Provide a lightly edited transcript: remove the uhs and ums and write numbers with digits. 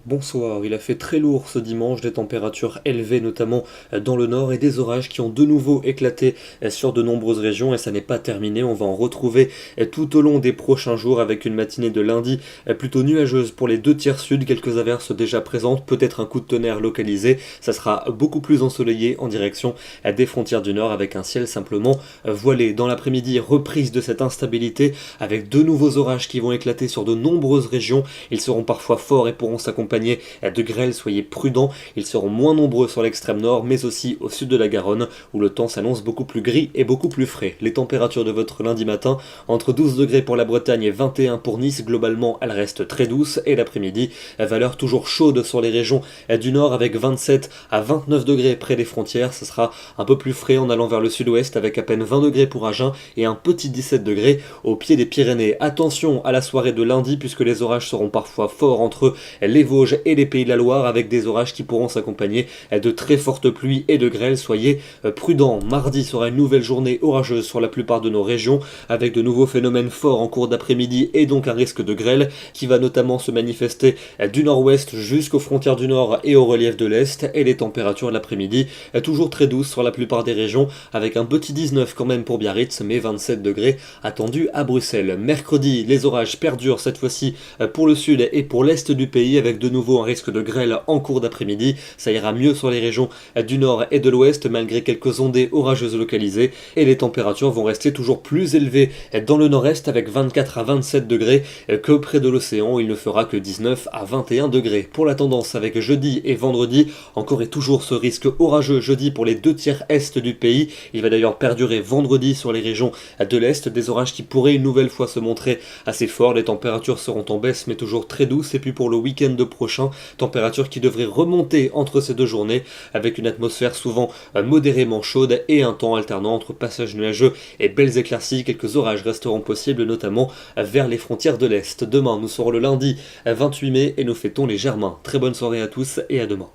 Bonsoir, il a fait très lourd ce dimanche, des températures élevées notamment dans le nord et des orages qui ont de nouveau éclaté sur de nombreuses régions et ça n'est pas terminé, on va en retrouver tout au long des prochains jours avec une matinée de lundi plutôt nuageuse pour les deux tiers sud, quelques averses déjà présentes, peut-être un coup de tonnerre localisé, ça sera beaucoup plus ensoleillé en direction des frontières du nord avec un ciel simplement voilé. Dans l'après-midi, reprise de cette instabilité avec de nouveaux orages qui vont éclater sur de nombreuses régions, ils seront parfois forts et pourront s'accompagner de grêle, soyez prudents, ils seront moins nombreux sur l'extrême nord mais aussi au sud de la Garonne où le temps s'annonce beaucoup plus gris et beaucoup plus frais. Les températures de votre lundi matin, entre 12 degrés pour la Bretagne et 21 pour Nice, globalement elles restent très douces et l'après-midi, valeur toujours chaude sur les régions du nord avec 27 à 29 degrés près des frontières, ce sera un peu plus frais en allant vers le sud-ouest avec à peine 20 degrés pour Agen et un petit 17 degrés au pied des Pyrénées. Attention à la soirée de lundi puisque les orages seront parfois forts entre les Vosges et les Pays de la Loire avec des orages qui pourront s'accompagner de très fortes pluies et de grêle. Soyez prudents. Mardi sera une nouvelle journée orageuse sur la plupart de nos régions avec de nouveaux phénomènes forts en cours d'après-midi et donc un risque de grêle qui va notamment se manifester du nord-ouest jusqu'aux frontières du nord et au relief de l'est et les températures de l'après-midi toujours très douces sur la plupart des régions avec un petit 19 quand même pour Biarritz mais 27 degrés attendus à Bruxelles. Mercredi, les orages perdurent cette fois-ci pour le sud et pour l'est du pays avec de nouveau un risque de grêle en cours d'après-midi. Ça ira mieux sur les régions du nord et de l'ouest malgré quelques ondées orageuses localisées et les températures vont rester toujours plus élevées dans le nord-est avec 24 à 27 degrés que près de l'océan où il ne fera que 19 à 21 degrés. Pour la tendance avec jeudi et vendredi, encore et toujours ce risque orageux jeudi pour les deux tiers est du pays. Il va d'ailleurs perdurer vendredi sur les régions de l'est, des orages qui pourraient une nouvelle fois se montrer assez forts. Les températures seront en baisse mais toujours très douces et puis pour le week-end prochain, température qui devrait remonter entre ces deux journées avec une atmosphère souvent modérément chaude et un temps alternant entre passages nuageux et belles éclaircies. Quelques orages resteront possibles notamment vers les frontières de l'Est. Demain, nous serons le lundi 28 mai et nous fêtons les Germains. Très bonne soirée à tous et à demain.